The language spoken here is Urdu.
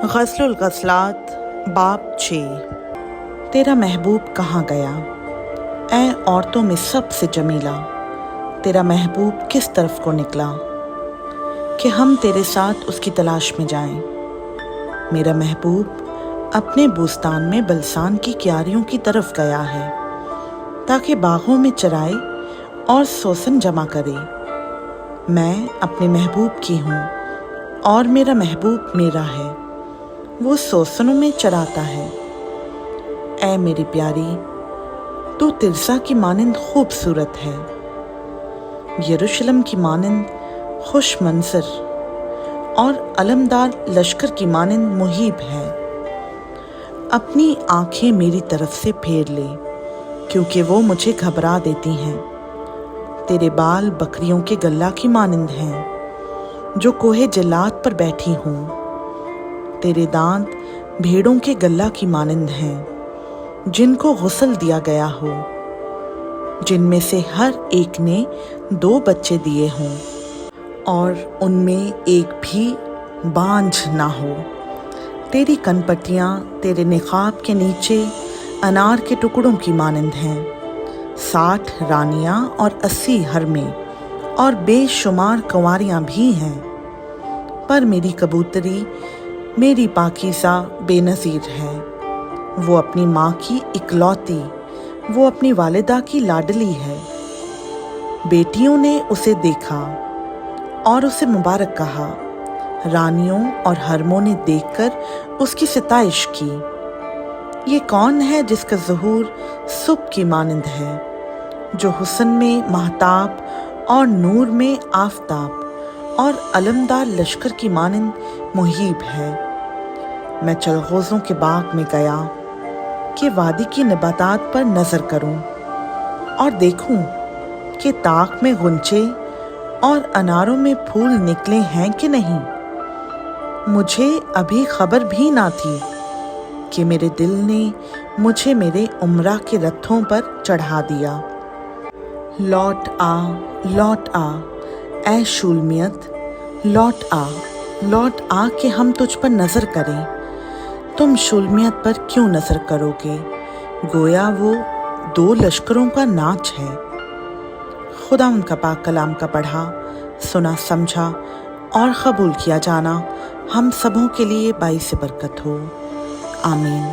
غسل الغسلات باب 6 تیرا محبوب کہاں گیا؟ اے عورتوں میں سب سے جمیلہ، تیرا محبوب کس طرف کو نکلا کہ ہم تیرے ساتھ اس کی تلاش میں جائیں؟ میرا محبوب اپنے بوستان میں بلسان کی کیاریوں کی طرف گیا ہے تاکہ باغوں میں چرائے اور سوسن جمع کرے۔ میں اپنے محبوب کی ہوں اور میرا محبوب میرا ہے، وہ سوسنوں میں چراتا ہے۔ اے میری پیاری، تو ترسا کی مانند خوبصورت ہے، یروشلم کی مانند خوش منظر اور علمدار لشکر کی مانند مہیب ہے۔ اپنی آنکھیں میری طرف سے پھیر لے کیونکہ وہ مجھے گھبرا دیتی ہیں۔ تیرے بال بکریوں کے گلہ کی مانند ہیں جو کوہ جلات پر بیٹھی ہوں، تیرے دانت بھیڑوں کے گلہ کی مانند ہیں جن کو غسل دیا گیا ہو، جن میں سے ہر ایک نے 2 بچے دیے ہوں اور ان میں ایک بھی بانجھ نہ ہو۔ تیری کنپٹیاں تیرے نقاب کے نیچے انار کے ٹکڑوں کی مانند ہیں، 60 رانیاں اور 80 حرمیں اور بے شمار کنواریاں بھی ہیں، پر میری کبوتری میری پاکیزہ بے نظیر ہے۔ وہ اپنی ماں کی اکلوتی، وہ اپنی والدہ کی لاڈلی ہے۔ بیٹیوں نے اسے دیکھا اور اسے مبارک کہا، رانیوں اور حرموں نے دیکھ کر اس کی ستائش کی۔ یہ کون ہے جس کا ظہور صبح کی مانند ہے، جو حسن میں مہتاب اور نور میں آفتاب اور علمدار لشکر کی مانند مہیب ہے؟ میں چلغوزوں کے باغ میں گیا کہ وادی کی نباتات پر نظر کروں اور دیکھوں کہ طاق میں غنچے اور اناروں میں پھول نکلے ہیں کہ نہیں۔ مجھے ابھی خبر بھی نہ تھی کہ میرے دل نے مجھے میرے عمرہ کے رتھوں پر چڑھا دیا۔ لوٹ آ اے شولمیت، لوٹ آ کہ ہم تجھ پر نظر کریں۔ تم شولمیت پر کیوں نظر کرو گے؟ گویا وہ 2 لشکروں کا ناچ ہے۔ خدا ان کا پاک کلام کا پڑھا، سنا، سمجھا اور قبول کیا جانا ہم سبوں کے لیے باعث برکت ہو۔ آمین۔